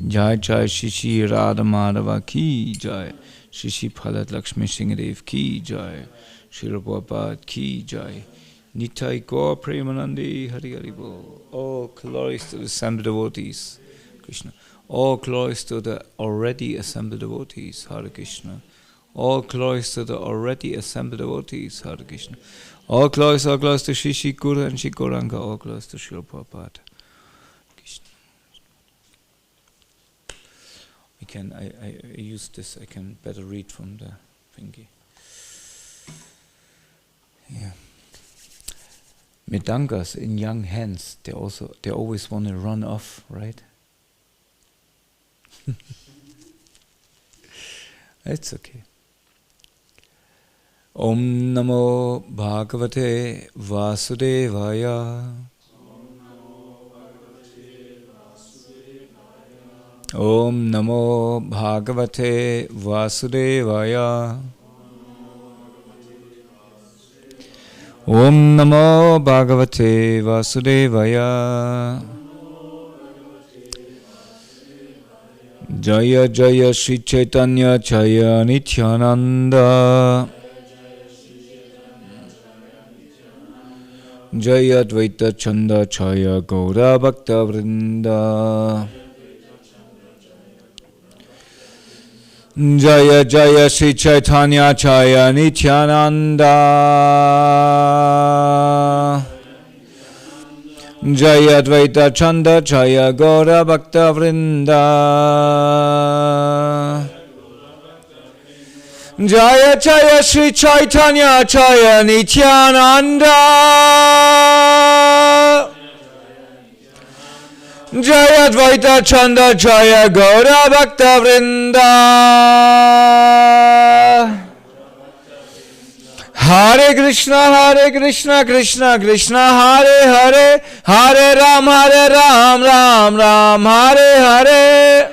Jai Jai Shishi Radha Madhava Ki Jai, Shishi Phalat Lakshmi Singhadev Ki Jai, Srila Prabhupada Ki Jai, Nitai Gaur Premanandi Hari Hari Bol. All glories to the assembled devotees, Krishna. All glories to the already assembled devotees, Hare Krishna. All glories to the already assembled devotees, Hare Krishna. All glories to Shishi Guru and Shikoranga. All glories to Srila Prabhupada. Krishna. I use this. I can better read from the thingy. Yeah. Mridangas in young hands, they always want to run off, right? It's okay. Om Namo Bhagavate Vasudevaya. Om Namo Bhagavate Vasudevaya. Om Namo Bhagavate Vasudevaya. Jaya Jaya Sri Caitanya Jaya Nityananda. Jaya Dvaita Chanda Jaya Gaura Bhakta Vrinda. Jaya Jaya Sri Caitanya Jaya Nityananda. Jaya Dvaita Chanda Jaya Gaura Bhakta Vrinda. Jaya Jaya Sri Caitanya Jaya Nityananda. Jaya Dvaita Chanda Jaya Gaura Bhakta Vrinda. Hare Krishna Krishna Krishna Hare Hare, Hare Ram Ram Ram Hare Hare.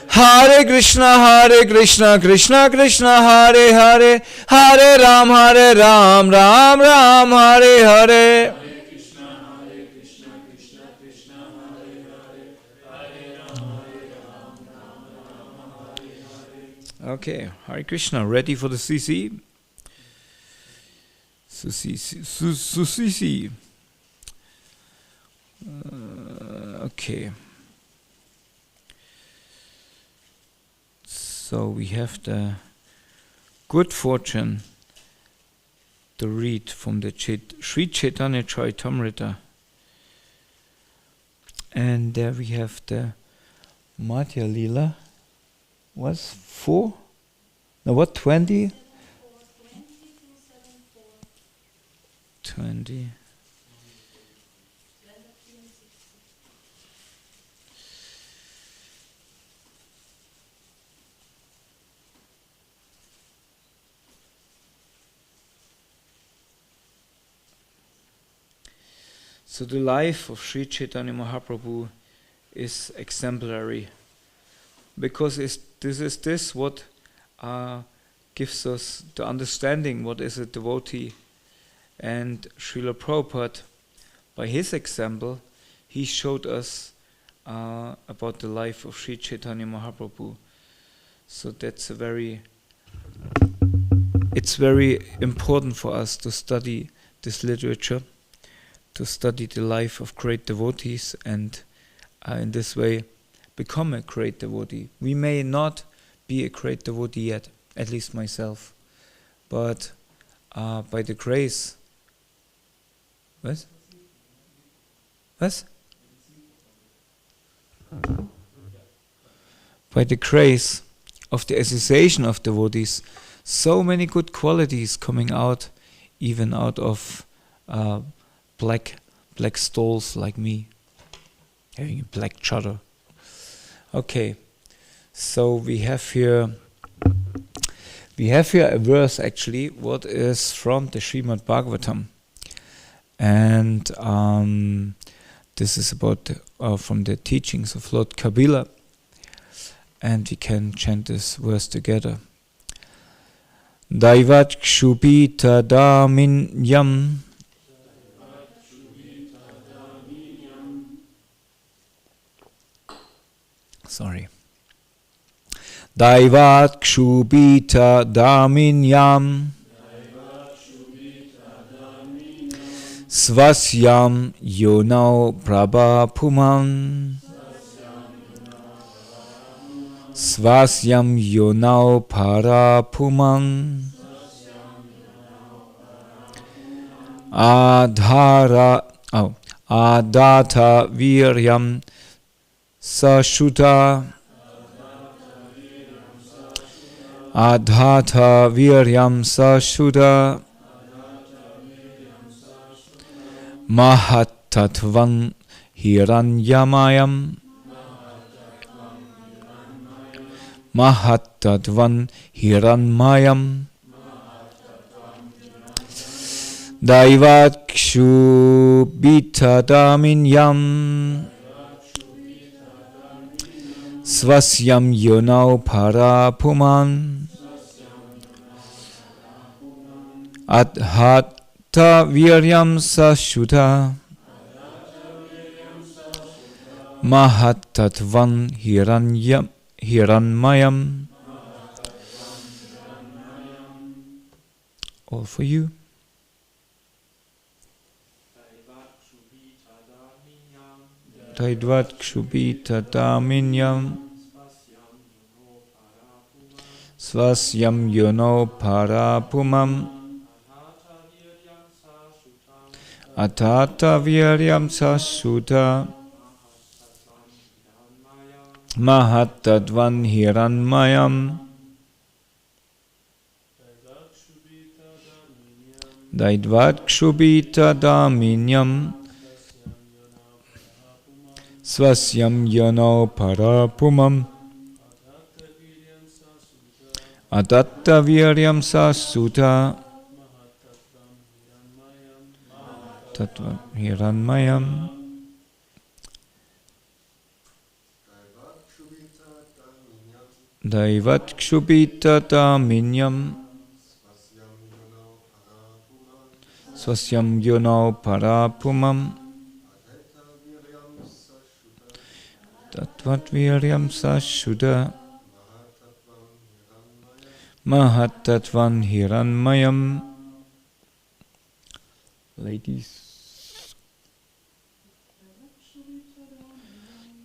Hare Krishna Krishna Krishna Hare Hare, Hare Ram Ram Ram Hare Hare. Okay, Hare Krishna, ready for the CC? CC. Okay. So we have the good fortune to read from the Sri Caitanya-caritāmṛta. And there we have the Madhya-līlā. Was 4? No, what, 20? 20. So the life of Sri Chaitanya Mahaprabhu is exemplary, because this is what gives us the understanding what is a devotee. And Srila Prabhupada, by his example, he showed us about the life of Sri Chaitanya Mahaprabhu. So it's very important for us to study this literature, to study the life of great devotees, and in this way become a great devotee. We may not be a great devotee yet, at least myself, but by the grace. What? By the grace of the association of devotees, so many good qualities coming out, even out of black stalls like me, having a black chadar. Okay, so we have here a verse actually, what is from the Srimad Bhagavatam, and this is about from the teachings of Lord Kabila, and we can chant this verse together. Daivat Kshupita Daminyam. Sorry. Daivat Kshupita Daminyam. Svasyam Yonau Prabhapuman. Svasyam Yonau Parapuman. Adata Viryam Sashuta. Adhata Viryam Sashuta. Mahattatvam Hiranyamayam. Mahattatvam Hiranmayam. Daivat Kshubita Daminyam. Svasyam Yonau Parapuman. Adhata Viryam Sashuta. Mahattatvam Hiranmayam. All for you. Daivat Kshubita Daminyam. Svasyam Yono Parapumam. Atata Viryam Sasuta. Mahattatvam Hiranmayam. Daivat Kshubita Daminyam. Svasyam Yono Parapumam. Adatta Viryam Sasuta. Tattva Hiranmayam. Daivat Kshubita Daminyam. Svasyam Yono Parapumam. Tattvat Viryam Sashuddha. Mahattatvam Hiranmayam. Ladies.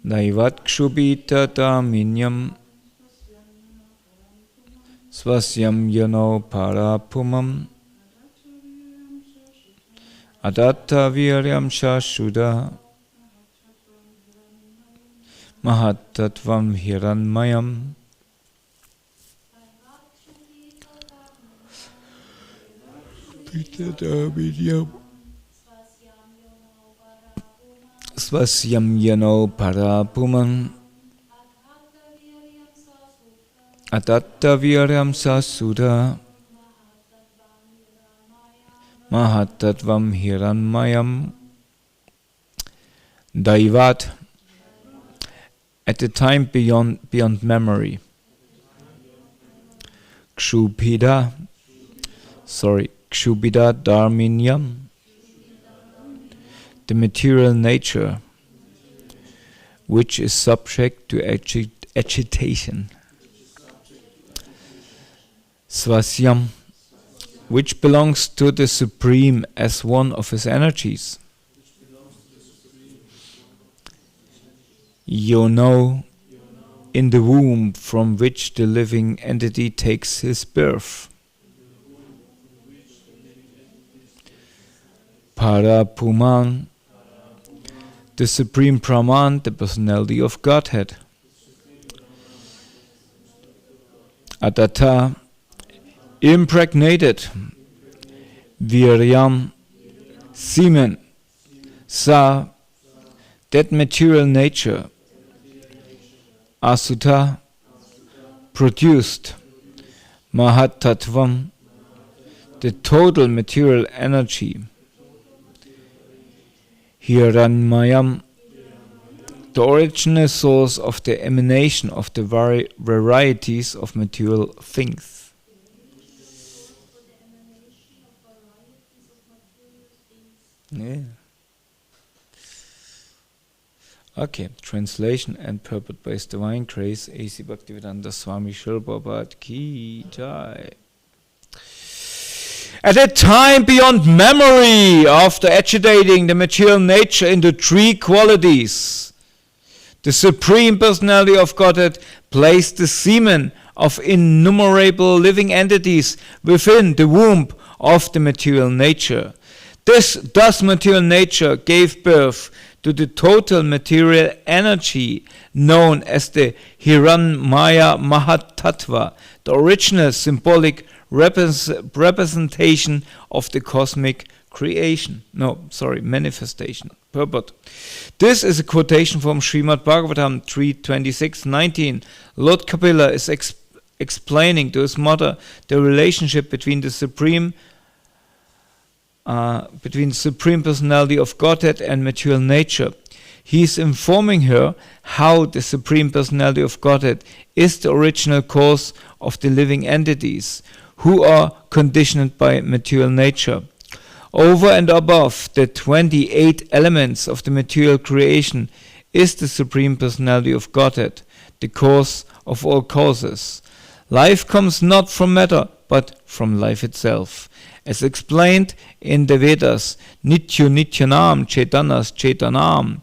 Daivat Kshubita Daminyam. Svasyam Yono Parapumam. Adatta Viryam Sashuddha. Mahattatvam Hiranmayam. Svasyam Yono Parapuman. Adatta Viryam Sasuddha. Mahattatvam Hiranmayam. Daivat. At the time beyond memory. Kshubita Dharminyam. The material nature, which is subject to agitation. Svasyam, which belongs to the Supreme as one of his energies. Yono, in the womb from which the living entity takes his birth. Parapuman, the Supreme Brahman, the personality of Godhead. Adatta, impregnated. Viryam, semen. Sa, that material nature. Asuta, produced. Mahattatvam, the total material energy. Hiranmayam, the original source of the emanation of the varieties of material things. Yeah. Okay, translation and purport by His Divine Grace, A.C. Bhaktivedanta Swami Srila Prabhupada Ki Jai. At a time beyond memory, after agitating the material nature into three qualities, the Supreme Personality of Godhead placed the semen of innumerable living entities within the womb of the material nature. Thus material nature gave birth to the total material energy known as the Hiranmaya Mahatattva, the original symbolic representation of the cosmic manifestation. Purport. This is a quotation from Srimad Bhagavatam 3.26.19. Lord Kapila is explaining to his mother the relationship between the Supreme Personality of Godhead and material nature. He is informing her how the Supreme Personality of Godhead is the original cause of the living entities who are conditioned by material nature. Over and above the 28 elements of the material creation is the Supreme Personality of Godhead, the cause of all causes. Life comes not from matter, but from life itself. As explained in the Vedas, Nitya Nityanam Chaitanas Chaitanam,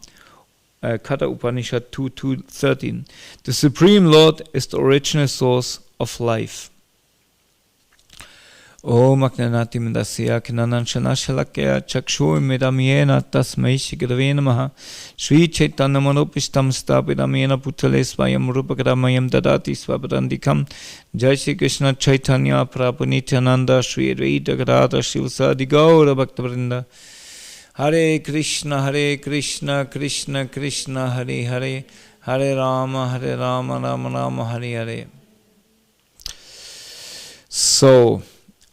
Katha Upanishad 2.13. The Supreme Lord is the original source of life. Om Agnanati Mandasya Kinanan Shanashalakya Chakshu Medamyena Tasmai Shikadave Namaha Sri Chaitanya Manopishtam Stapidamyena Putale Swayam Rupakadamayam Dadati Swabadandikam Jai Shri Krishna Chaitanya Prabhu Nityananda Sri Advaita Gadadhar Shivasadi Gaura Bhaktivinoda Hare Krishna Krishna Krishna Hare Hare Hare Rama Rama Rama Hare Hare. So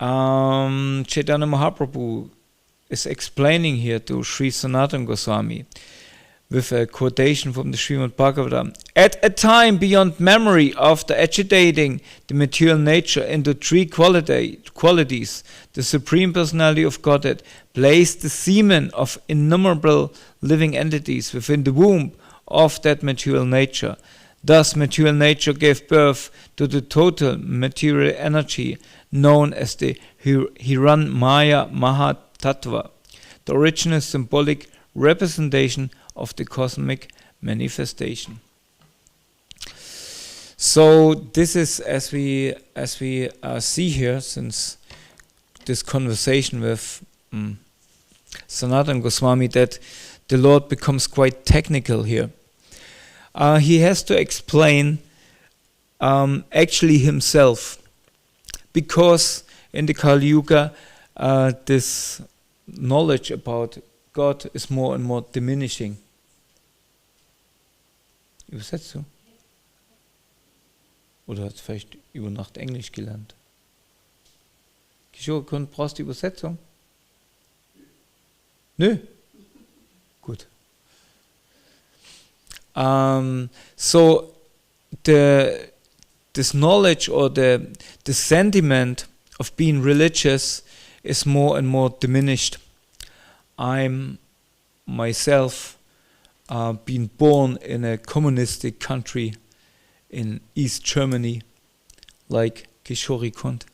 Chaitanya Mahaprabhu is explaining here to Sri Sanatana Goswami with a quotation from the Srimad Bhagavatam. At a time beyond memory, after agitating the material nature into three qualities, the Supreme Personality of Godhead placed the semen of innumerable living entities within the womb of that material nature. Thus, material nature gave birth to the total material energy known as the Hiranmaya Mahatattva, the original symbolic representation of the cosmic manifestation. So this is, as we see here, since this conversation with Sanatana Goswami, that the Lord becomes quite technical here. He has to explain actually himself, because in the Kali Yuga this knowledge about God is more and more diminishing. Übersetzt du? Oder hast du vielleicht über Nacht Englisch gelernt? Kishore, brauchst du Übersetzung? Nö? Gut. So this knowledge or the sentiment of being religious is more and more diminished. I'm myself been born in a communistic country in East Germany, like Kishori Kund,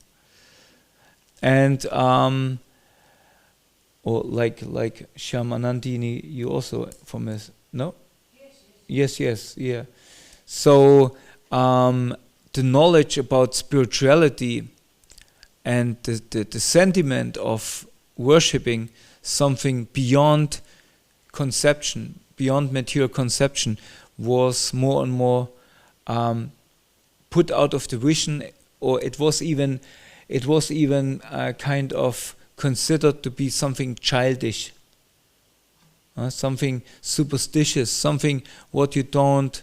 and or like Shyamanandini, you also from a no? Yes, yeah. So the knowledge about spirituality and the sentiment of worshipping something beyond conception, beyond material conception, was more and more put out of the vision, or it was even kind of considered to be something childish, something superstitious, something what you don't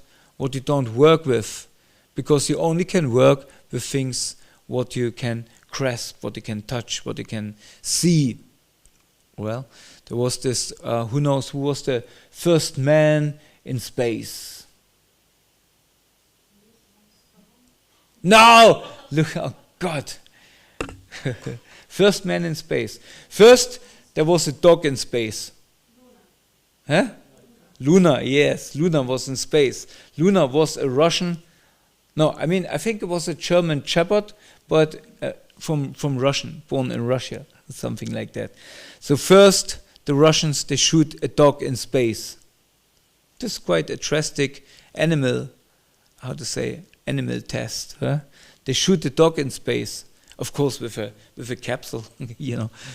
work with, because you only can work with things what you can grasp, what you can touch, what you can see. Well, there was this, who knows who was the first man in space? No! Look, oh God. First man in space. First there was a dog in space. Huh? Luna, yes. Luna was in space. Luna was a Russian. No, I mean, I think it was a German shepherd, but from Russian, born in Russia, something like that. So first, the Russians, they shoot a dog in space. This is quite a drastic animal, animal test. Huh? They shoot the dog in space, of course with a capsule,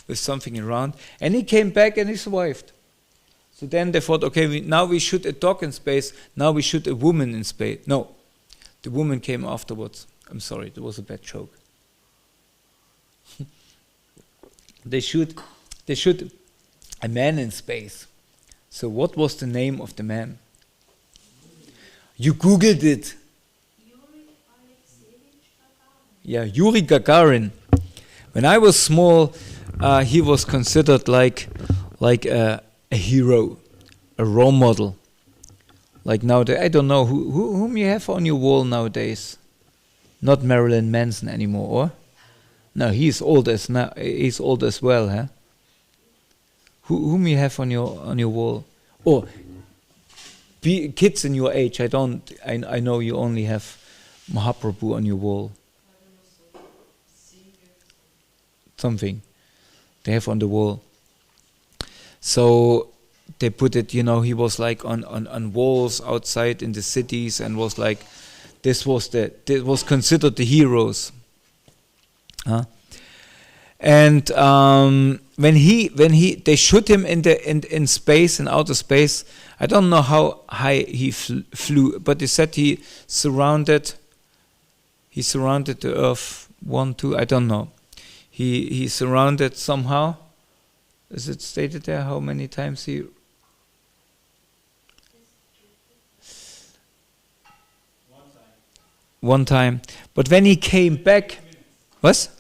with something around. And he came back and he survived. So then they thought, okay, now we shoot a dog in space, now we shoot a woman in space. No, the woman came afterwards. I'm sorry, that was a bad joke. They shoot a man in space. So what was the name of the man? You Googled it. Yeah, Yuri Gagarin. When I was small, he was considered like a hero, a role model. Like nowadays, I don't know whom you have on your wall nowadays. Not Marilyn Manson anymore, or? No, he's old as well, huh? Whom you have on your wall? Or kids in your age. I know you only have Mahaprabhu on your wall. Something they have on the wall. So they put it, he was like on walls outside in the cities, and was like, this was considered the heroes. Huh? And when they shoot him in space, in outer space, I don't know how high he flew, but they said he surrounded the Earth 1, 2, I don't know. He surrounded somehow. Is it stated there how many times he? One time. But when he came back, what?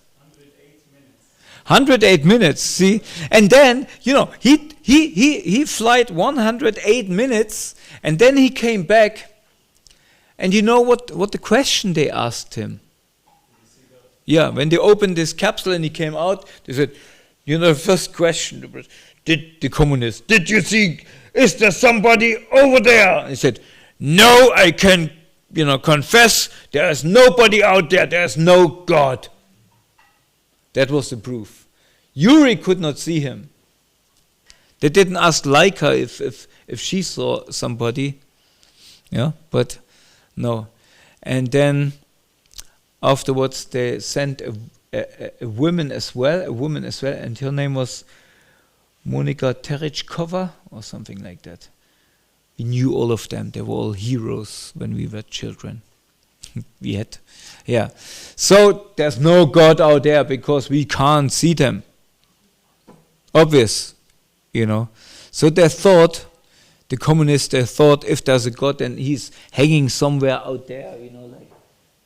108 minutes, see? And then, he flight 108 minutes, and then he came back, and you know what the question they asked him? Yeah, when they opened this capsule and he came out, they said, the first question was, did you see, is there somebody over there? And he said, no, I can, confess, there is nobody out there, there is no God. That was the proof. Yuri could not see him. They didn't ask Laika if she saw somebody. Yeah, but no. And then afterwards they sent a woman as well, and her name was Monika Terechkova or something like that. We knew all of them. They were all heroes when we were children. So there's no God out there because we can't see them. Obvious, So they thought, the communists, if there's a God, then he's hanging somewhere out there, like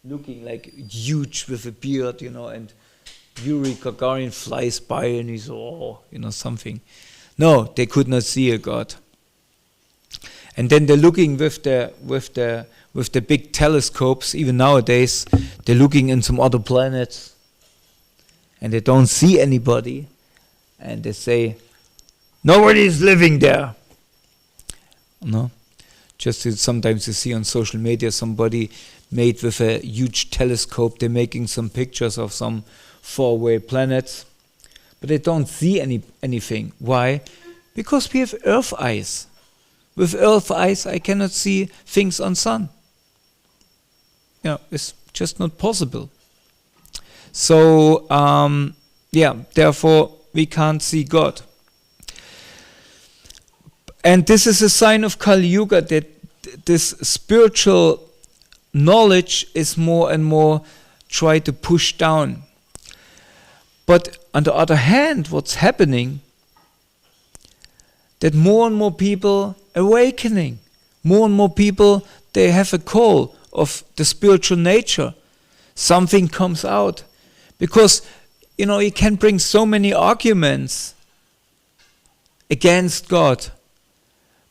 looking like huge with a beard, and Yuri Gagarin flies by and he's something. No, they could not see a God. And then they're looking with the big telescopes. Even nowadays, they're looking in some other planets, and they don't see anybody. And they say, nobody is living there. No, just sometimes you see on social media somebody made with a huge telescope. They're making some pictures of some faraway planets, but they don't see anything. Why? Because we have Earth eyes. With Earth eyes, I cannot see things on sun. It's just not possible. So, therefore, we can't see God. And this is a sign of Kali Yuga, that this spiritual knowledge is more and more tried to push down. But on the other hand, what's happening, that more and more people awakening, more and more people, they have a call of the spiritual nature. Something comes out. Because, you can bring so many arguments against God.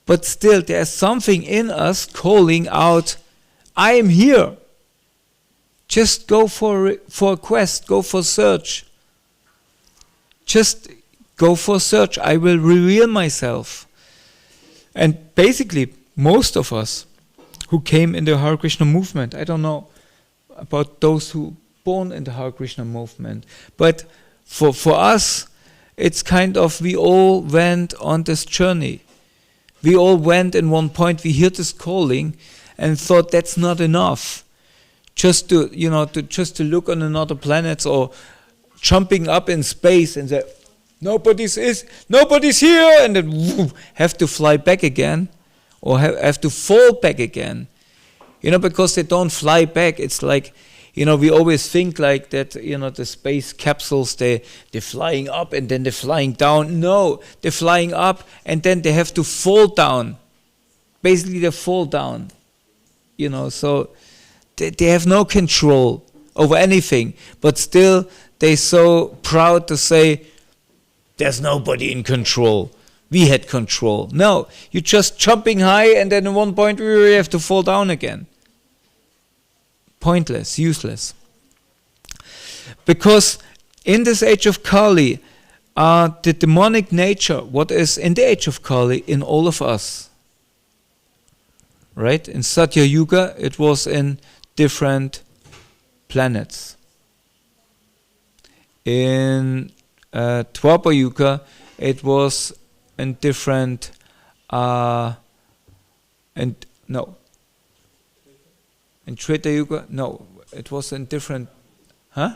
But still, there's something in us calling out, I am here. Just go for a quest, go for search. Just go for a search. I will reveal myself. And basically, most of us who came in the Hare Krishna movement, I don't know about those who born in the Hare Krishna movement, but for us, it's kind of, we all went on this journey. We all went in one point, we heard this calling and thought that's not enough. Just to look on another planet or jumping up in space and say, nobody's here, and then have to fly back again or have to fall back again. Because they don't fly back. It's like, we always think like that, the space capsules, they're flying up and then they're flying down. No, they're flying up and then they have to fall down. Basically, they fall down. So they have no control over anything, but still they're so proud to say, there's nobody in control. We had control. No, you're just jumping high and then at one point we have to fall down again. Pointless, useless. Because in this age of Kali, the demonic nature, what is in the age of Kali, in all of us. Right? In Satya Yuga, it was in different planets. In Dwapara Yuga, it was in different, in Treta Yuga, no, it was in different, in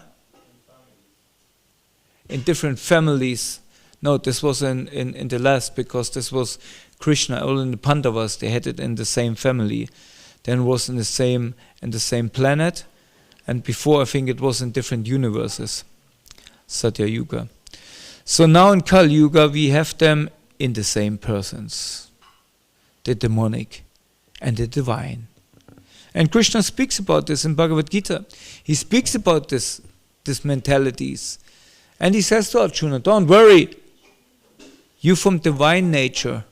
different families. No, this was in the last, because this was Krishna, all in the Pandavas, they had it in the same family. Then it was in the same planet, and before I think it was in different universes, Satya Yuga. So now in Kali Yuga we have them in the same persons, the demonic and the divine. And Krishna speaks about this in Bhagavad Gita. He speaks about these mentalities. And he says to Arjuna, don't worry, you from divine nature.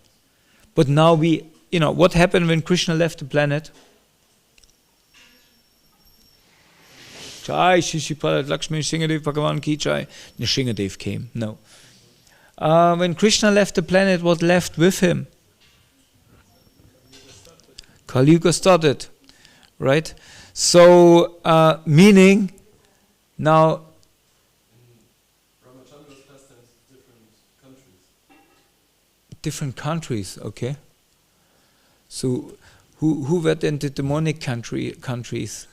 But now what happened when Krishna left the planet? Jai Shishipala Lakshmi Shingadev Bhagavan Ki Jai. Nishingadev came. No. When Krishna left the planet, what left with him? Kali Yuga started. Right? So, meaning, now... Ramachandra's pastimes, different countries. Different countries, okay. So, who were then the demonic countries?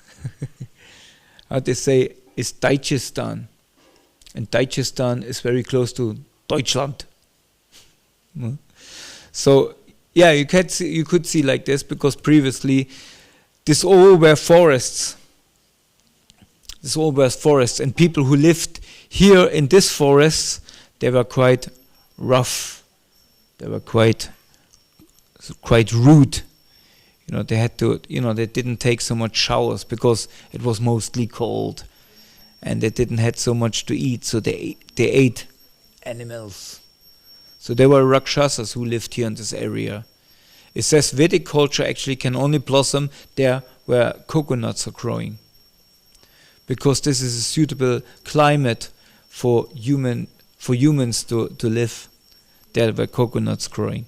How they say, is Dagestan. And Dagestan is very close to Deutschland. So, yeah, you could see like this, because previously, this all were forests. And people who lived here in this forests, they were quite rough. They were quite rude. They had to, they didn't take so much showers because it was mostly cold, and they didn't had so much to eat, so they ate animals. So they were Rakshasas who lived here in this area. It says Vedic culture actually can only blossom there where coconuts are growing, because this is a suitable climate for humans to live. There where coconuts growing.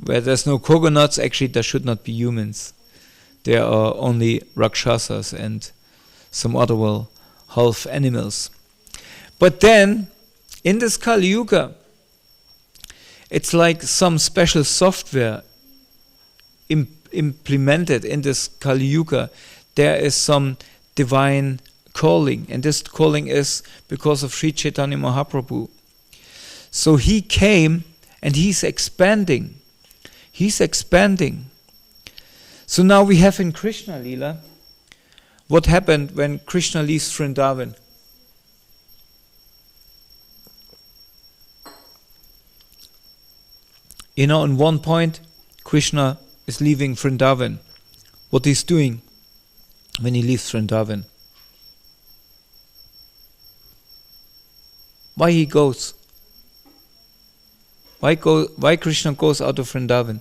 Where there's no coconuts, actually there should not be humans. There are only Rakshasas and some other half animals. But then, in this Kali Yuga, it's like some special software implemented in this Kali Yuga. There is some divine calling, and this calling is because of Sri Chaitanya Mahaprabhu. So he came and he's expanding. So now we have in Krishna-līlā, what happened when Krishna leaves Vrindavan? In one point, Krishna is leaving Vrindavan. What he's doing when he leaves Vrindavan? Why he goes? Why Krishna goes out of Vrindavan?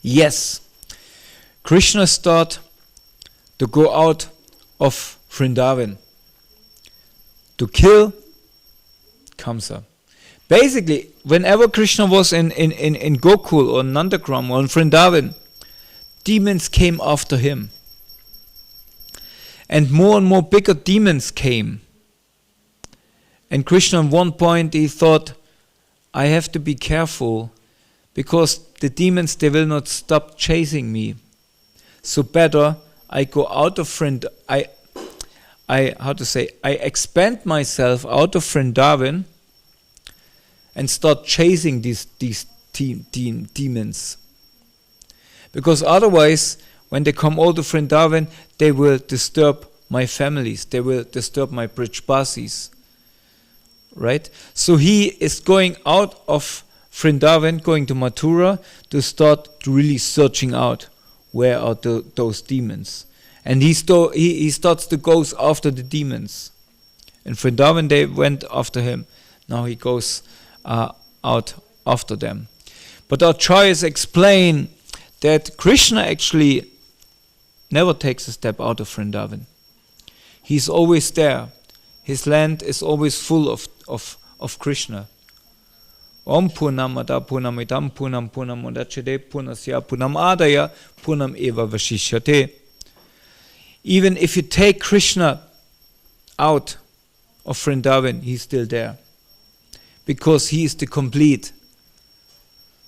Yes, Krishna started to go out of Vrindavan. to kill Kamsa. Basically, whenever Krishna was in Gokul or Nandagram or in Vrindavan, demons came after him. And more bigger demons came. And Krishna at one point he thought, I have to be careful because the demons, they will not stop chasing me. So better I go out of I expand myself out of Vrindavan and start chasing these demons. Because otherwise, when they come all to Vrindavan, they will disturb my families, they will disturb my Brijbasis. Right? So he is going out of Vrindavan, going to Mathura, to start really searching out where are those demons. And he starts to go after the demons. In Vrindavan they went after him. Now he goes out after them. But our acharyas explain that Krishna actually never takes a step out of Vrindavan. He's always there. His land is always full of Krishna. Om Purnamada Purnamidam Purnam Purnamudachyate Purnasya Purnam Adaya Purnam Eva Vashishyate. Even if you take Krishna out of Vrindavan, he's still there. Because he is the complete.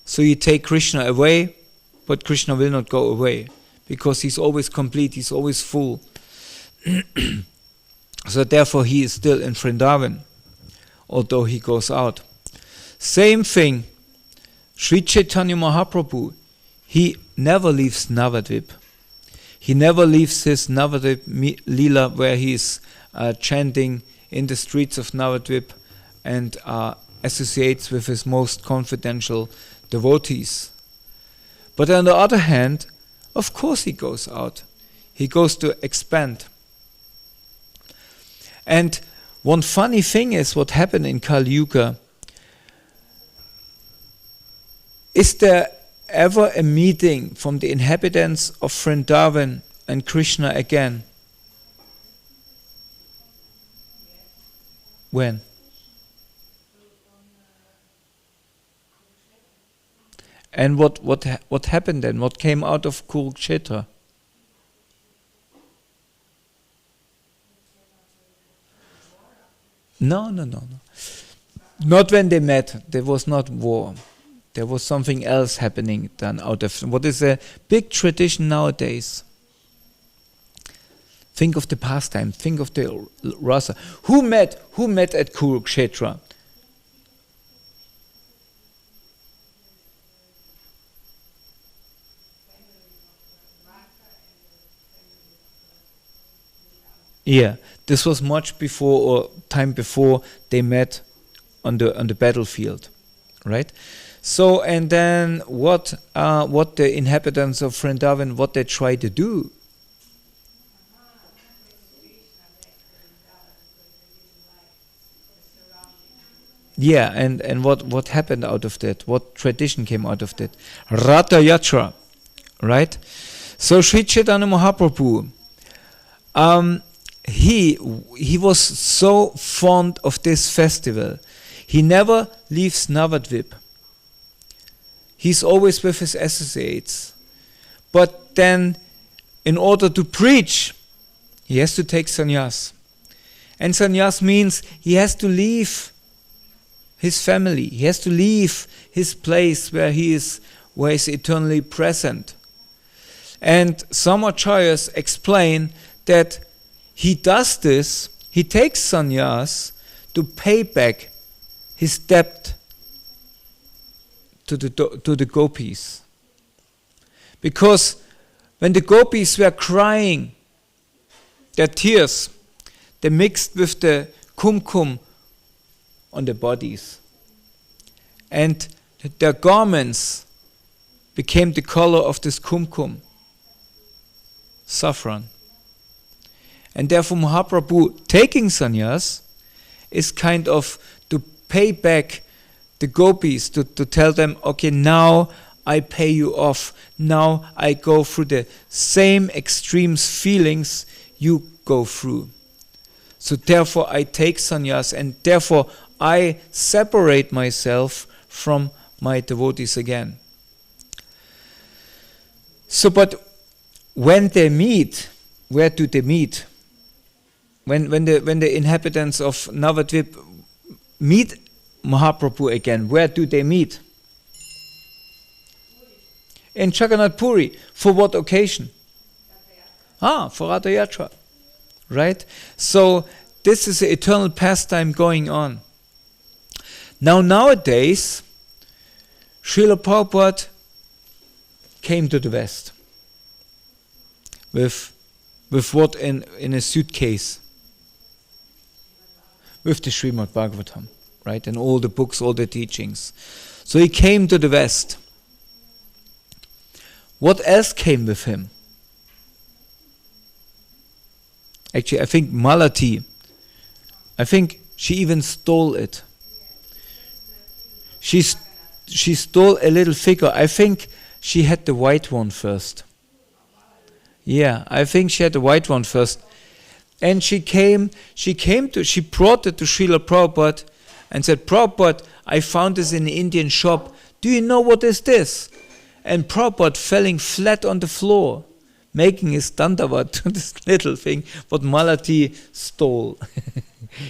So you take Krishna away, but Krishna will not go away. Because he's always complete, he's always full. So therefore he is still in Vrindavan, although he goes out. Same thing, Sri Chaitanya Mahaprabhu, he never leaves Navadvip. He never leaves his Madhya-līlā where he is chanting in the streets of Navadvip and associates with his most confidential devotees. But on the other hand, of course he goes out. He goes to expand. And one funny thing is what happened in Kali Yuga. Is there ever a meeting from the inhabitants of Vrindavan and Krishna again? When? And what happened then? What came out of Kurukshetra? No. Not when they met. There was not war. There was something else happening than out of what is a big tradition nowadays. Think of the pastime. Think of the rasa. Who met at Kurukshetra? Yeah, this was much before or time before they met on the battlefield, right? So and then what the inhabitants of Vrindavan, what they try to do? Yeah, and what happened out of that? What tradition came out of that? Ratha Yatra, right? So Sri Chaitanya Mahaprabhu, he was so fond of this festival. He never leaves Navadvip. He's always with his associates. But then, in order to preach, he has to take sannyas. And sannyas means he has to leave his family. He has to leave his place where he is eternally present. And some acharyas explain that he does this, he takes sannyas to pay back his debt to the gopis. Because when the gopis were crying, their tears, they mixed with the kumkum on the bodies. And their garments became the color of this kumkum, saffron. And therefore Mahaprabhu taking sannyas is kind of to pay back the gopis, to tell them, okay, now I pay you off. Now I go through the same extreme feelings you go through. So therefore I take sannyas, and therefore I separate myself from my devotees again. So, but when they meet, where do they meet? When the inhabitants of Navadvip meet Mahaprabhu again, where do they meet? In Jagannath Puri. For what occasion? For Ratha Yatra. Right? So this is the eternal pastime going on. Now nowadays, Srila Prabhupada came to the West with what in a suitcase? With the Srimad Bhagavatam, right? And all the books, all the teachings. So he came to the West. What else came with him? Actually, I think Malati, I think she even stole it. She stole a little figure. I think she had the white one first. Yeah, I think she had the white one first. And she brought it to Srila Prabhupada and said, Prabhupada, I found this in an Indian shop. Do you know what is this? And Prabhupada falling flat on the floor, making his dandavat to this little thing what Malati stole.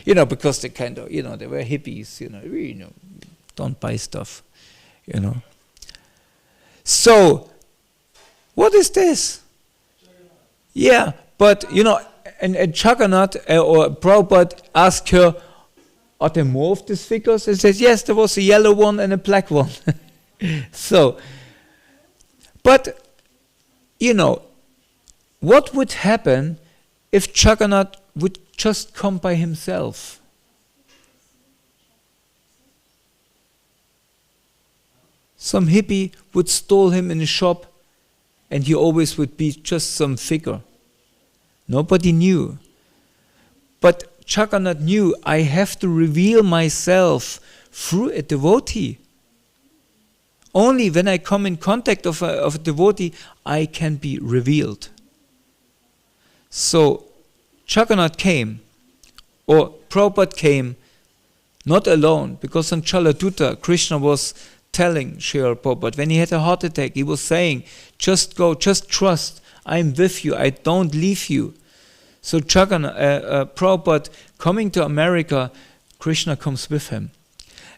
Because they kind of, they were hippies, don't buy stuff, So, what is this? Yeah, but, and Jagannath or Prabhupada asked her, are there more of these figures? And says, yes, there was a yellow one and a black one. So, but, what would happen if Jagannath would just come by himself? Some hippie would stole him in a shop, and he always would be just some figure. Nobody knew. But Jagannath knew, I have to reveal myself through a devotee. Only when I come in contact of a devotee, I can be revealed. So Jagannath came, or Prabhupada came, not alone, because on Chaladutta, Krishna was telling Srila Prabhupada, when he had a heart attack, he was saying, just go, just trust, I'm with you, I don't leave you. So Prabhupada coming to America, Krishna comes with him.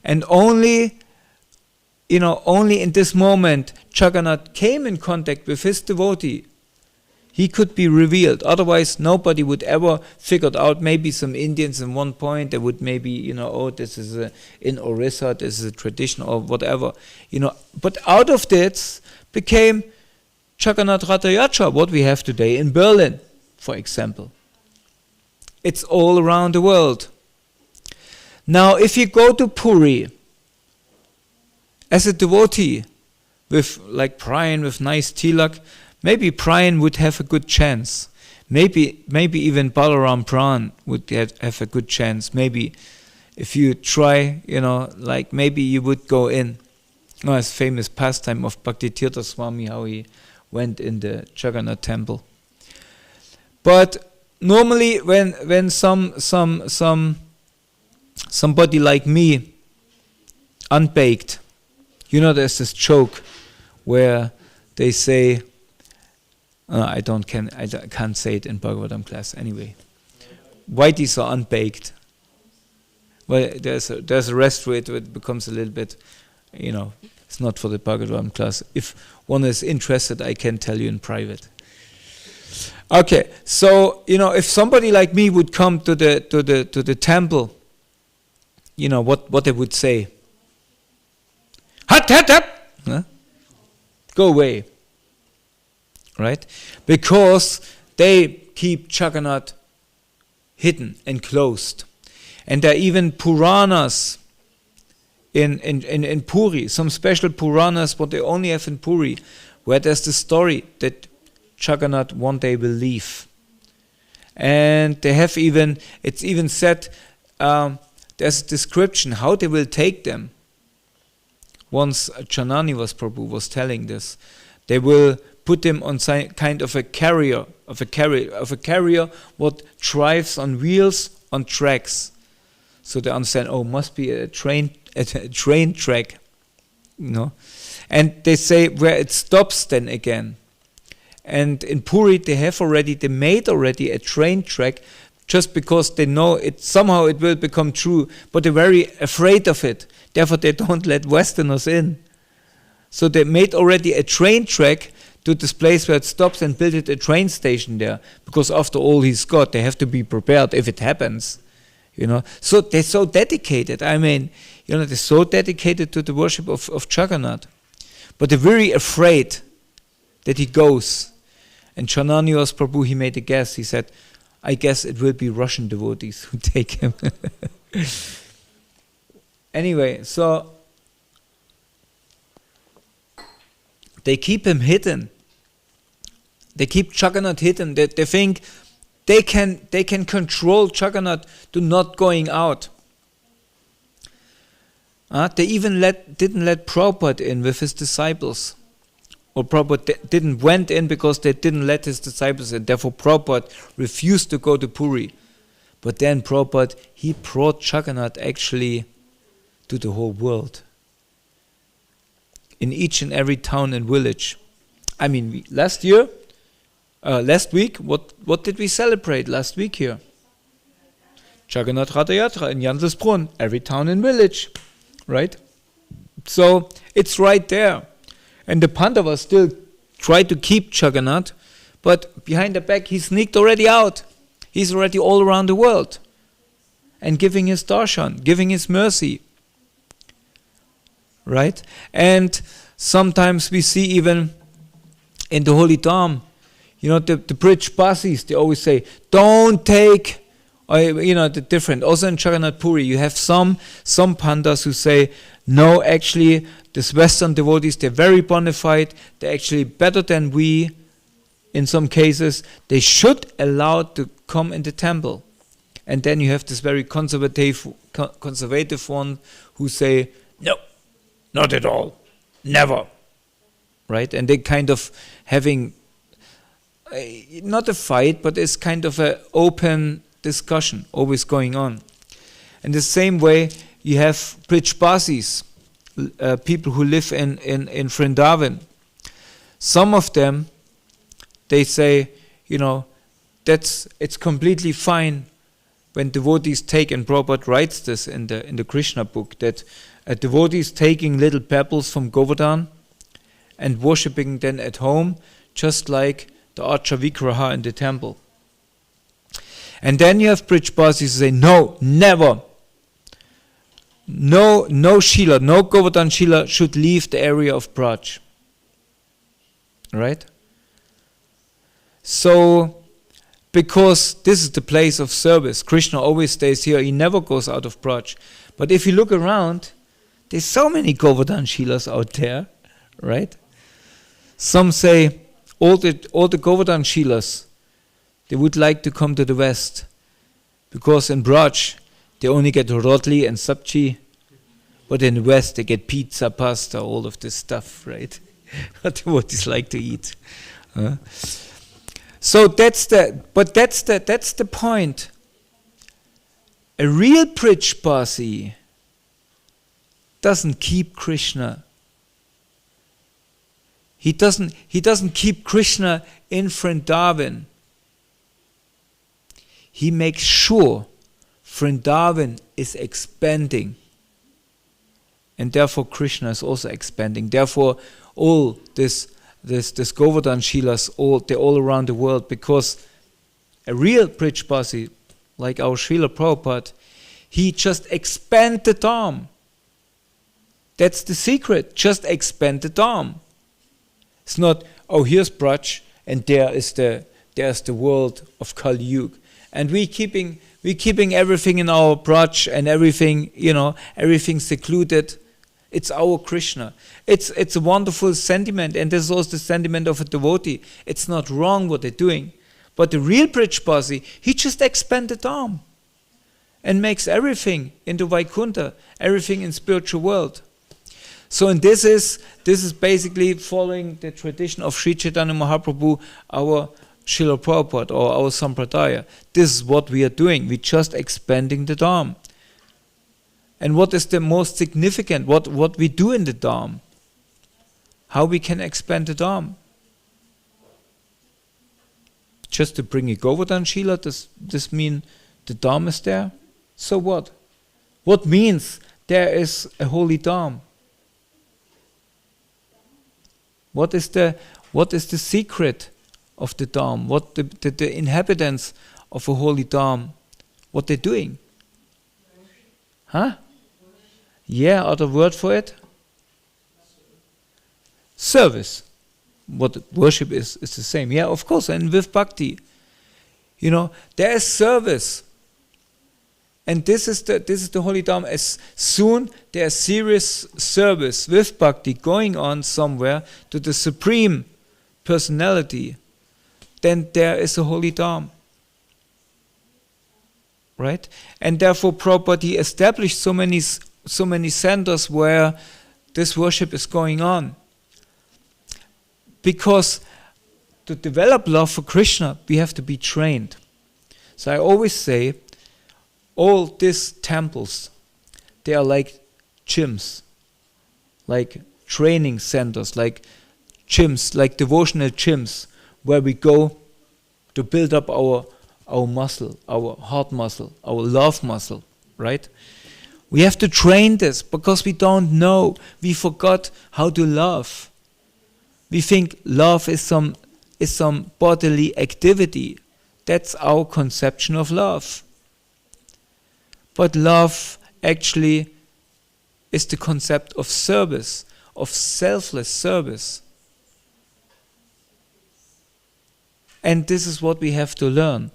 And only in this moment, Jagannath came in contact with his devotee. He could be revealed. Otherwise, nobody would ever figure out. Maybe some Indians in one point, they would maybe, this is in Orissa, this is a tradition or whatever. But out of this became Jagannath Ratha Yatra, what we have today in Berlin, for example. It's all around the world. Now, if you go to Puri as a devotee, with like Brian with nice tilak, maybe Brian would have a good chance. Maybe even Balaram Pran would have a good chance. Maybe if you try, maybe you would go in. It's famous pastime of Bhakti Tirtha Swami, how he went in the Jagannath temple. But normally when somebody like me, unbaked, there's this joke where they say, I can't say it in Bhagavatam class anyway. Whiteys are unbaked. Well, there's a rest for it, it becomes a little bit, it's not for the Bhagavatam class. If one is interested, I can tell you in private. Okay, so if somebody like me would come to the temple, what they would say? Hat, hat, hat! Huh? Go away. Right? Because they keep Jagannath hidden and closed. And there are even Puranas in Puri, some special Puranas, what they only have in Puri, where there's the story that Jagannath one day will leave. And they have it's even said, there's a description how they will take them. Once Chananivas Prabhu was telling this, they will put them on kind of a carrier, what drives on wheels on tracks. So they understand, must be a train track, And they say where it stops then again. And in Puri they made already a train track, just because they know somehow it will become true, but they're very afraid of it. Therefore they don't let Westerners in. So they made already a train track to this place where it stops and built it a train station there. Because after all he's God, they have to be prepared if it happens. So they're so dedicated. They're so dedicated to the worship of Jagannath. But they're very afraid that he goes. And Chananios Prabhu, he made a guess. He said, I guess it will be Russian devotees who take him. Anyway, so they keep him hidden. They keep Jagannath hidden. They think they can control Jagannath to not going out. They even didn't let Prabhupada in with his disciples. Or Prabhupada didn't went in because they didn't let his disciples in. Therefore Prabhupada refused to go to Puri. But then Prabhupada, he brought Jagannath actually to the whole world. In each and every town and village. Last week, what did we celebrate last week here? Jagannath Ratha Yatra in Janselsbrunn, every town and village, right? So it's right there. And the Pandavas still try to keep Jagannath, but behind the back he sneaked already out. He's already all around the world. And giving his darshan, giving his mercy. Right? And sometimes we see even in the Holy Dham, the bridge basis, they always say, don't take, the different. Also in Jagannath Puri, you have some pandas who say, no, actually, these Western devotees, they're very bona fide, they're actually better than we, in some cases. They should allow to come in the temple. And then you have this very conservative one who say, no, not at all, never. Right? And they kind of having, not a fight, but it's kind of an open discussion always going on. And the same way, you have Brijbasis, people who live in Vrindavan. Some of them, they say, it's completely fine when devotees take, and Prabhupada writes this in the Krishna book, that a devotee is taking little pebbles from Govardhan and worshipping them at home, just like the Archa Vigraha in the temple. And then you have Brijbasis who say, no, never. No Shila, no Govardhan Shila should leave the area of Braj. Right? So, because this is the place of service, Krishna always stays here, he never goes out of Braj. But if you look around, there's so many Govardhan Shilas out there, right? Some say, all the Govardhan Shilas, they would like to come to the West, because in Braj, they only get rotli and sabji, but in the West they get pizza, pasta, all of this stuff, right? What devotees like to eat. So that's the point. A real Brijbasi doesn't keep Krishna. He doesn't keep Krishna in Vrindavan. He makes sure Vrindavan is expanding. And therefore Krishna is also expanding. Therefore all this Govardhan Shilas, they're all around the world, because a real Brijbasi, like our Srila Prabhupada, he just expand the Dham. That's the secret. Just expand the Dham. It's not, here's Braj and there's the world of Kali Yuga. And we keeping everything in our Braj and everything, everything secluded. It's our Krishna. It's a wonderful sentiment, and this is also the sentiment of a devotee. It's not wrong what they're doing. But the real Brijbasi, he just expands the Dham and makes everything into Vaikuntha, everything in spiritual world. So, and this is basically following the tradition of Sri Chaitanya Mahaprabhu, our Srila Prabhupada or our Sampradaya. This is what we are doing. We're just expanding the Dham. And what is the most significant? What we do in the Dham? How we can expand the Dham? Just to bring a Govardhan Shila, this mean the Dham is there? So what? What means there is a holy Dham? What is the secret of the Dham? What the inhabitants of a holy Dham, what they're doing? Huh? Yeah, other word for it? Service. What worship is the same. Yeah, of course, and with bhakti. There is service. And this is the holy Dham. As soon there is serious service with bhakti going on somewhere to the Supreme Personality, then there is a holy Dham. Right? And therefore Prabhupada established so many centers where this worship is going on. Because to develop love for Krishna, we have to be trained. So I always say, all these temples, they are like gyms, like training centers, like gyms, like devotional gyms, where we go to build up our muscle, our heart muscle, our love muscle, right? We have to train this because we don't know. We forgot how to love. We think love is some bodily activity. That's our conception of love. But love actually is the concept of service, of selfless service. And this is what we have to learn.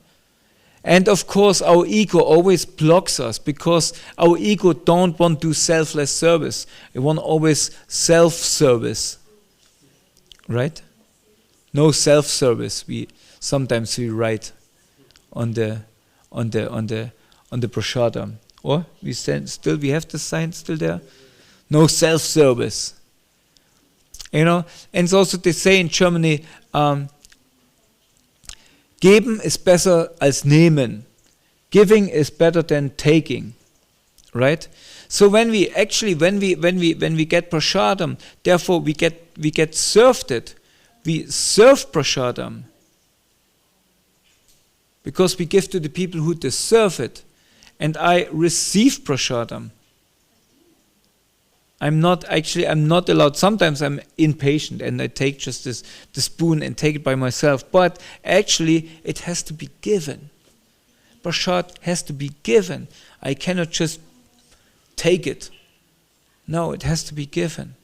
And of course our ego always blocks us because our ego don't want to do selfless service. It want always self-service. Right? No self-service. Sometimes we write on the prashadam. Or we have the sign still there. No self-service. And it's also they say in Germany, geben ist besser als nehmen. Giving is better than taking. Right? So when we get prashadam, therefore we get served it. We serve prashadam. Because we give to the people who deserve it. And I receive prashadam. I'm not allowed. Sometimes I'm impatient and I take just the spoon and take it by myself. But actually it has to be given. Prashad has to be given. I cannot just take it. No, it has to be given.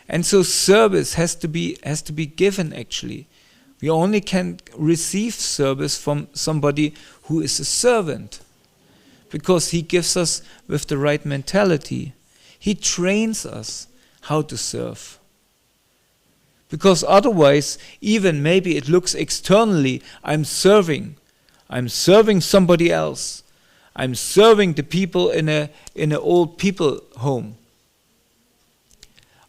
And so service has to be given actually. We only can receive service from somebody who is a servant. Because he gives us with the right mentality. He trains us how to serve. Because otherwise, even maybe it looks externally, I'm serving somebody else. I'm serving the people in an old people home.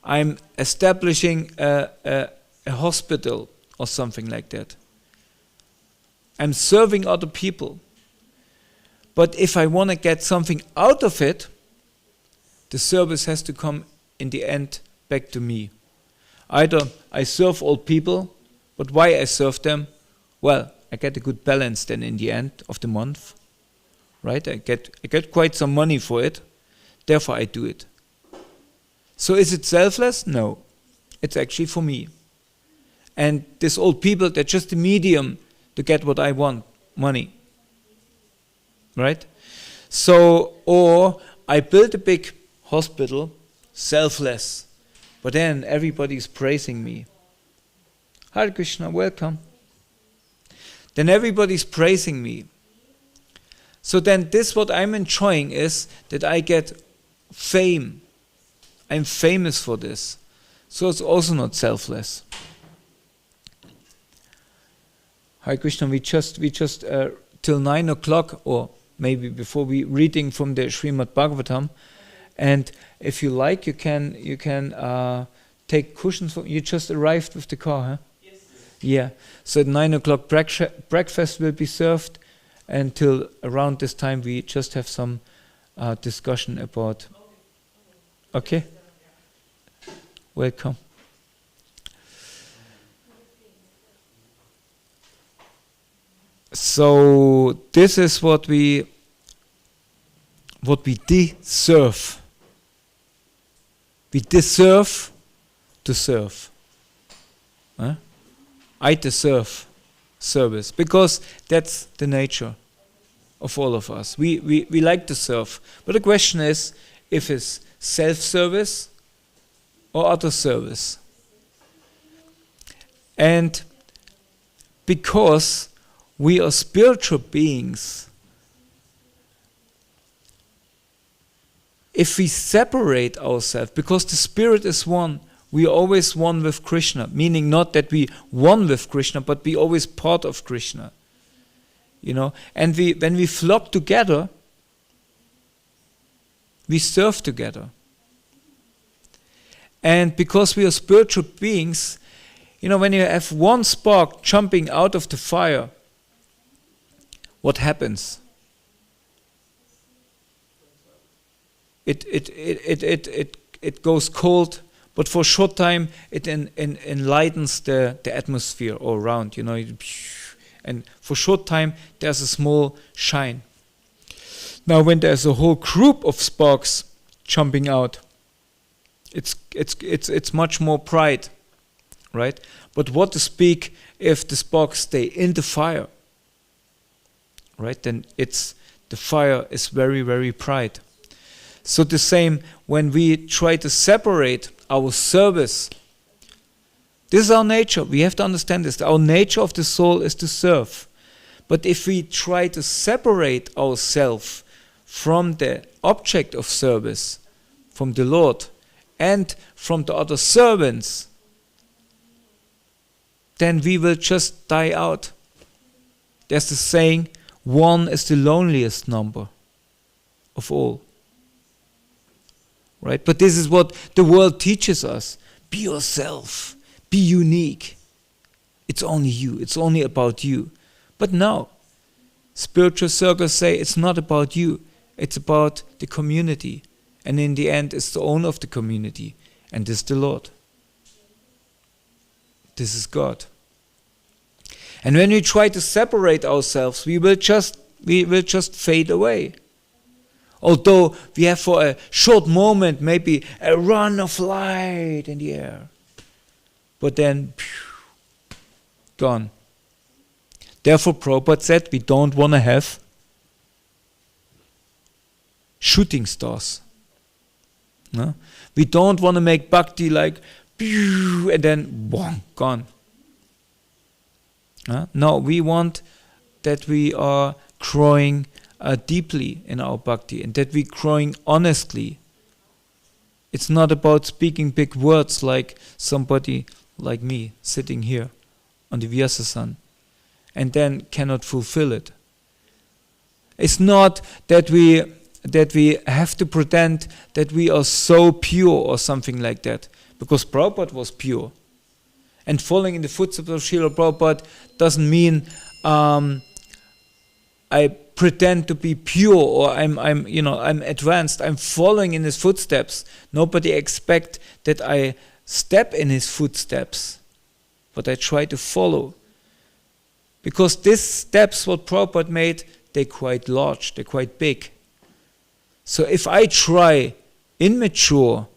I'm establishing a hospital or something like that. I'm serving other people. But if I want to get something out of it, the service has to come in the end back to me. Either I serve all people, but why I serve them? Well, I get a good balance then in the end of the month. Right? I get quite some money for it. Therefore I do it. So is it selfless? No. It's actually for me. And these old people, they're just a medium to get what I want, money. Right? So, or I build a big hospital, selfless, but then everybody's praising me. Hare Krishna, welcome. Then everybody's praising me. So then this what I'm enjoying is that I get fame. I'm famous for this. So it's also not selfless. Hare Krishna, we just till 9 o'clock or maybe before we reading from the Srimad Bhagavatam, and if you like, you can take cushions. You just arrived with the car, huh? Yes. Yeah. So at 9 o'clock breakfast will be served. Until around this time we just have some discussion about. Okay? Welcome. So this is what we deserve. We deserve to serve. Huh? I deserve service because that's the nature of all of us. We like to serve. But the question is if it's self-service or other service. And because we are spiritual beings, if we separate ourselves, because the spirit is one, we are always one with Krishna, meaning not that we one with Krishna, but we always part of Krishna. You know, and when we flock together, we serve together. And because we are spiritual beings, you know, when you have one spark jumping out of the fire, what happens? It goes cold, but for a short time it enlightens the atmosphere all around, you know, and for a short time there's a small shine. Now when there's a whole group of sparks jumping out, it's much more bright, right? But what to speak if the sparks stay in the fire, right? Then the fire is very, very bright. So the same when we try to separate our service. This is our nature. We have to understand this. Our nature of the soul is to serve. But if we try to separate ourselves from the object of service, from the Lord, and from the other servants, then we will just die out. There's the saying, one is the loneliest number of all. Right? But this is what the world teaches us. Be yourself. Be unique. It's only you. It's only about you. But no. Spiritual circles say it's not about you. It's about the community. And in the end, it's the owner of the community. And this is the Lord. This is God. And when we try to separate ourselves, we will just fade away. Although we have for a short moment maybe a run of light in the air. But then, gone. Therefore Prabhupada said we don't want to have shooting stars. No? We don't want to make bhakti like, and then, boom, gone. No, we want that we are growing deeply in our bhakti and that we're growing honestly. It's not about speaking big words like somebody like me sitting here on the Vyasasan and then cannot fulfill it. It's not that we have to pretend that we are so pure or something like that, because Prabhupada was pure. And following in the footsteps of Srila Prabhupada doesn't mean I pretend to be pure or I'm advanced. I'm following in his footsteps. Nobody expect that I step in his footsteps, but I try to follow. Because these steps what Prabhupada made, they're quite large, they're quite big. So if I try immature,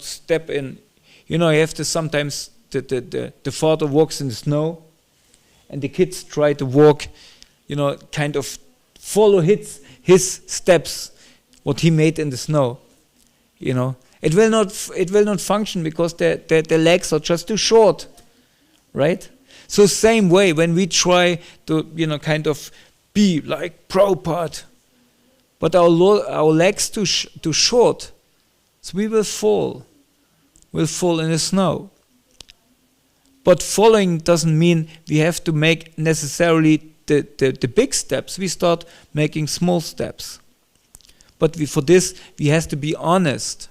step in, you have to sometimes the father walks in the snow and the kids try to walk, kind of follow his steps, what he made in the snow. It will not function because the legs are just too short, right? So same way when we try to kind of be like Prabhupada, but our legs too short, so we will fall. We'll fall in the snow. But following doesn't mean we have to make necessarily the big steps. We start making small steps. But for this, we have to be honest.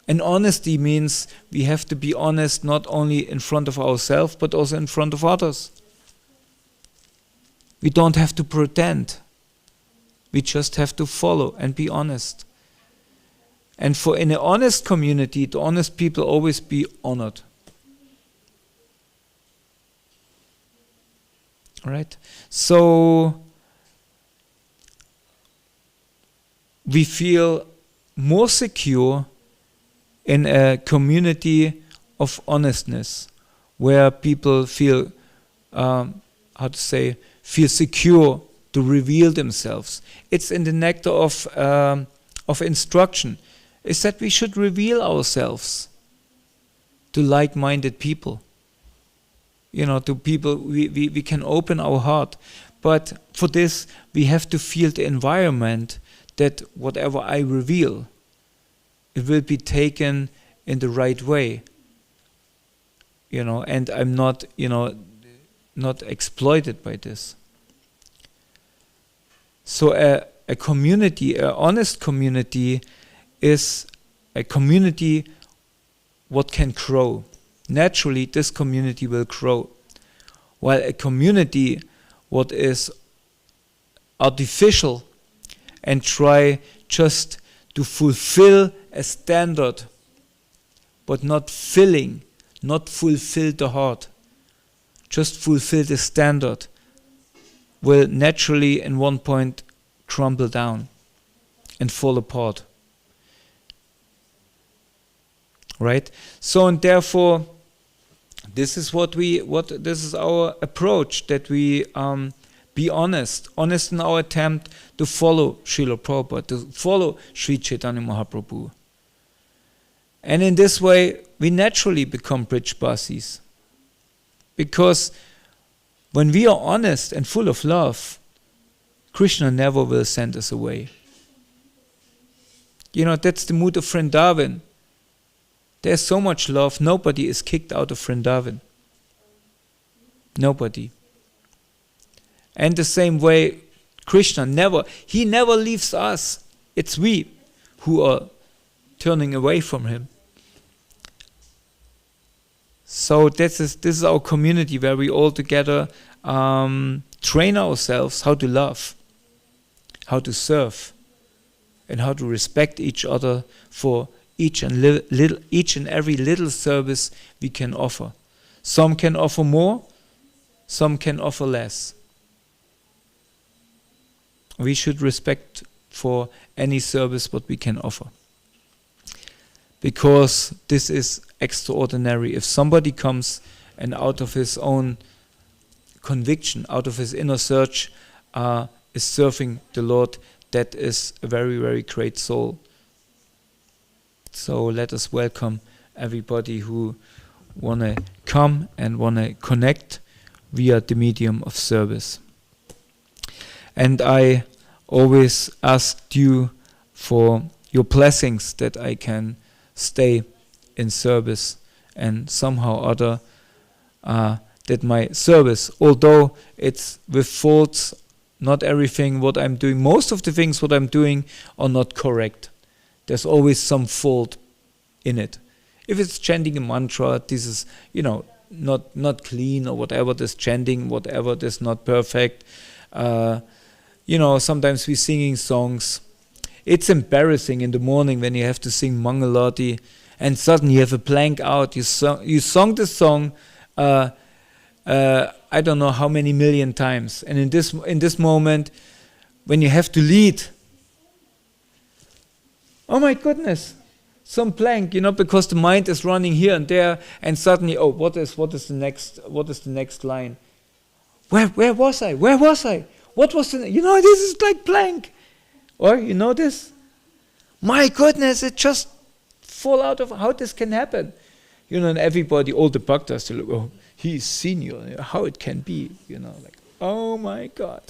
And honesty means we have to be honest not only in front of ourselves, but also in front of others. We don't have to pretend. We just have to follow and be honest. And for in an honest community, the honest people always be honored. Right? So we feel more secure in a community of honestness, where people feel, feel secure to reveal themselves. It's in the nectar of instruction, is that we should reveal ourselves to like-minded people. To people we can open our heart. But for this, we have to feel the environment that whatever I reveal, it will be taken in the right way. And I'm not, not exploited by this. So a community, an honest community, is a community what can grow. Naturally, this community will grow. While a community what is artificial and try just to fulfill a standard, but not fulfill the heart, just fulfill the standard, will naturally in one point crumble down and fall apart. Right? So and therefore, this is this is our approach, that we be honest in our attempt to follow Srila Prabhupada, to follow Sri Chaitanya Mahaprabhu. And in this way, we naturally become Brij Basis. Because when we are honest and full of love, Krishna never will send us away. That's the mood of Vrindavan. There's so much love, nobody is kicked out of Vrindavan. Nobody. And the same way, Krishna never leaves us. It's we who are turning away from him. So this is our community, where we all together train ourselves how to love, how to serve, and how to respect each other for each and every little service we can offer. Some can offer more, some can offer less. We should respect for any service what we can offer, because this is extraordinary. If somebody comes and out of his own conviction, out of his inner search, is serving the Lord, that is a very, very great soul. So let us welcome everybody who want to come and want to connect via the medium of service. And I always asked you for your blessings that I can stay in service, and somehow or other that my service, although it's with faults, not everything what I'm doing, most of the things what I'm doing are not correct. There's always some fault in it. If it's chanting a mantra, this is, not clean, or whatever, this chanting, whatever, this not perfect. Sometimes we're singing songs. It's embarrassing in the morning when you have to sing Mangalati, and suddenly you have a blank out. You sung the song, I don't know how many million times, and in this moment, when you have to lead, oh my goodness, some blank, because the mind is running here and there, and suddenly, what is the next line? Where was I? What was the? This is like blank, or this. My goodness, it just fall out of how this can happen, and everybody, all the bhaktas, he's senior. How it can be, oh my God.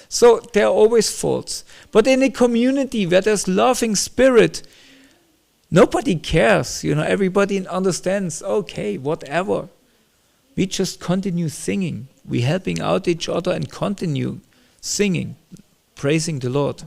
So there are always faults. But in a community where there's loving spirit, nobody cares. Everybody understands, okay, whatever. We just continue singing. We're helping out each other and continue singing, praising the Lord.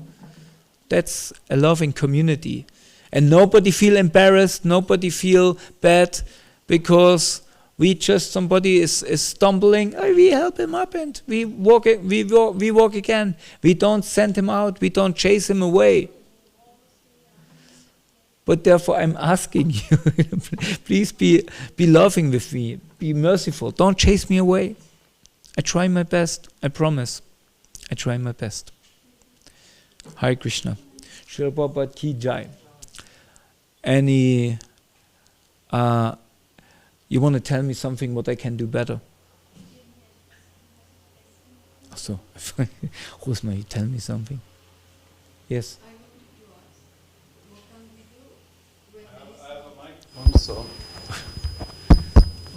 That's a loving community. And nobody feel embarrassed, nobody feel bad because somebody is stumbling, we help him up and we walk again. We don't send him out, we don't chase him away. But therefore I'm asking you, please be loving with me, be merciful, don't chase me away. I try my best, I promise. I try my best. Hare Krishna. Srila Prabhupada ki jai. Any, you want to tell me something what I can do better? So, Rosma, you tell me something. Yes? I have a microphone, so.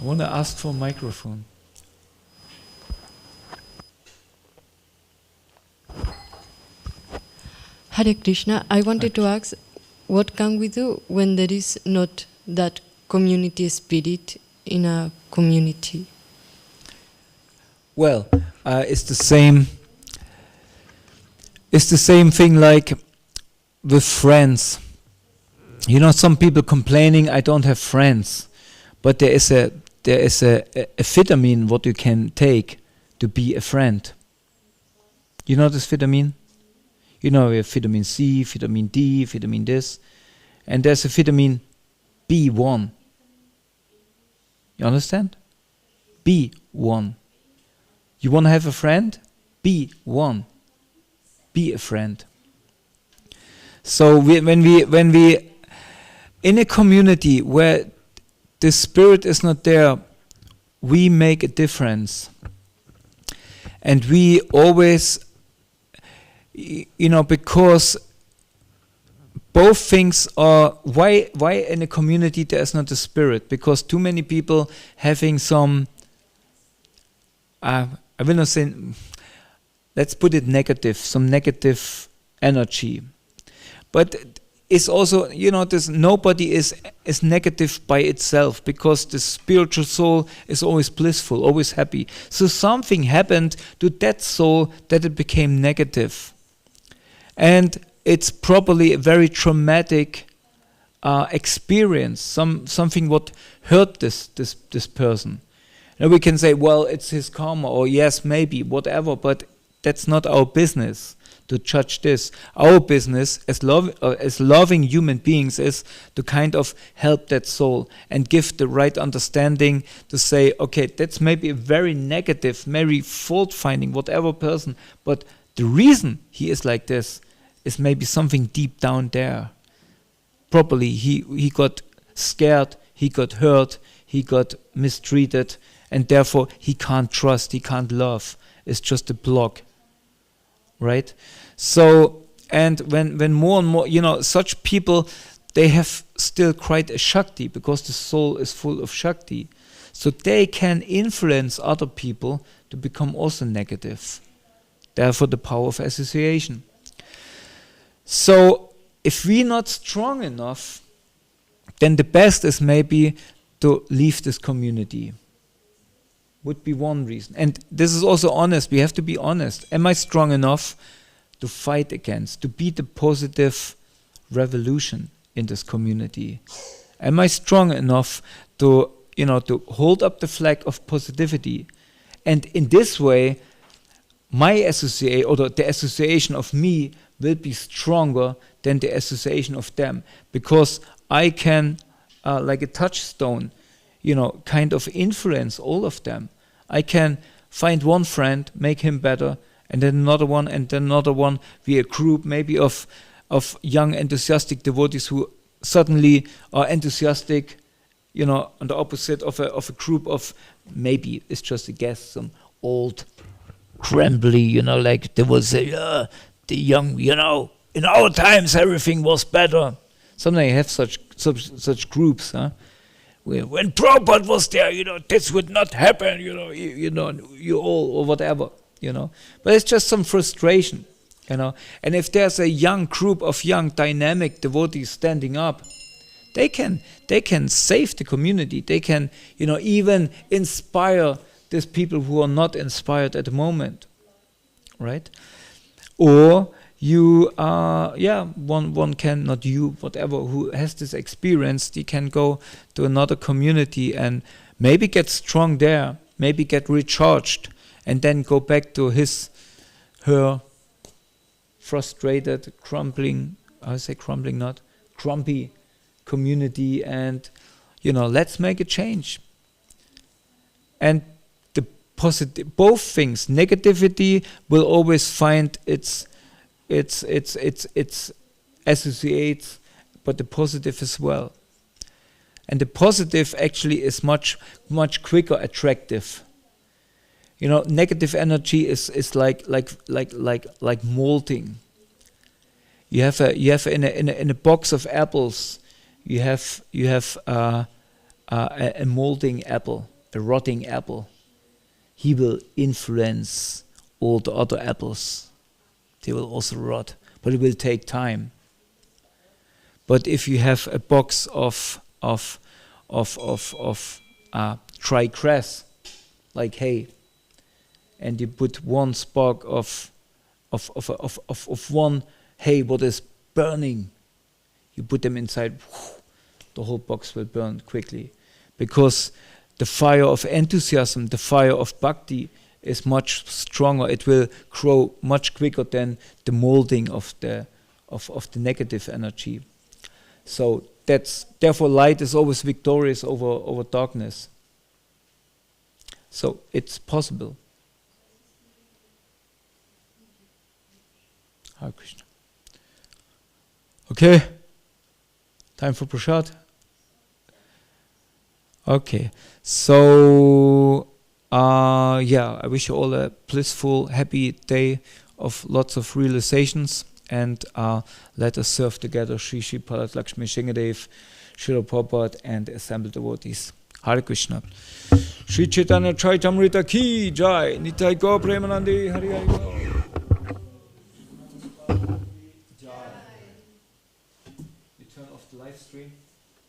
I want to ask for a microphone. Hare Krishna, I wanted to ask, what can we do when there is not that community spirit in a community? Well, it's the same. It's the same thing like with friends. You know, some people complaining, I don't have friends, but there is a vitamin what you can take to be a friend. You know this vitamin? You know, we have vitamin C, vitamin D, vitamin this, and there's a vitamin B1. You understand? B1. You want to have a friend? B1. Be a friend. So when we in a community where the spirit is not there, we make a difference, and we always, you know, because both things are, why in a community there is not a spirit? Because too many people having some, I will not say, let's put it negative, some negative energy. But it's also, you know, nobody is negative by itself, because the spiritual soul is always blissful, always happy. So something happened to that soul that it became negative. And it's probably a very traumatic experience, something what hurt this person. Now we can say, well, it's his karma, or yes, maybe, whatever, but that's not our business to judge this. Our business as loving human beings is to kind of help that soul and give the right understanding to say, okay, that's maybe a very negative, very fault-finding, whatever person, but the reason he is like this is maybe something deep down there. Probably he got scared, he got hurt, he got mistreated, and therefore he can't trust, he can't love. It's just a block, right? So, and when more and more, you know, such people, they have still quite a Shakti, because the soul is full of Shakti. So they can influence other people to become also negative. Therefore the power of association. So if we're not strong enough, then the best is maybe to leave this community. Would be one reason. And this is also honest, we have to be honest. Am I strong enough to fight against, to be the positive revolution in this community? Am I strong enough to, you know, to hold up the flag of positivity? And in this way, my associate, or the association of me, will be stronger than the association of them, because I can, like a touchstone, you know, kind of influence all of them. I can find one friend, make him better, and then another one, and then another one. We a group maybe of young enthusiastic devotees who suddenly are enthusiastic, you know, on the opposite of a group of, maybe it's just a guess, some old crumbly, you know, like they will say, the young, you know, in our times everything was better. Sometimes you have such groups, huh? When Prabhupada was there, you know, this would not happen, you know, you all, or whatever, you know. But it's just some frustration, you know. And if there's a young group of young dynamic devotees standing up, they can save the community. They can, you know, even inspire these people who are not inspired at the moment, right? Or you one can, not you, whatever, who has this experience, he can go to another community and maybe get strong there, maybe get recharged, and then go back to her frustrated, crumpy community, and let's make a change. And the positive, both things, negativity will always find its associates, but the positive as well. And the positive actually is much quicker attractive. Negative energy is like molting. You have in a box of apples, you have a molding apple, a rotting apple. He will influence all the other apples. They will also rot, but it will take time. But if you have a box of dry grass, like hay, and you put one spark of one hay what is burning, you put them inside, the whole box will burn quickly, because the fire of enthusiasm, the fire of bhakti, is much stronger. It will grow much quicker than the molding of the negative energy. So therefore light is always victorious over darkness. So it's possible. Hare Krishna. Okay, time for prasad. Okay, so I wish you all a blissful, happy day of lots of realizations, and let us serve together Sri Sri Palat Lakshmi Shingadev, Srila Prabhupada, and the assembled devotees. Hare Krishna. Sri Caitanya-caritāmṛta ki jai, Nitai Gaur Premanandi Hari Hari Gaur. You turn off the live stream.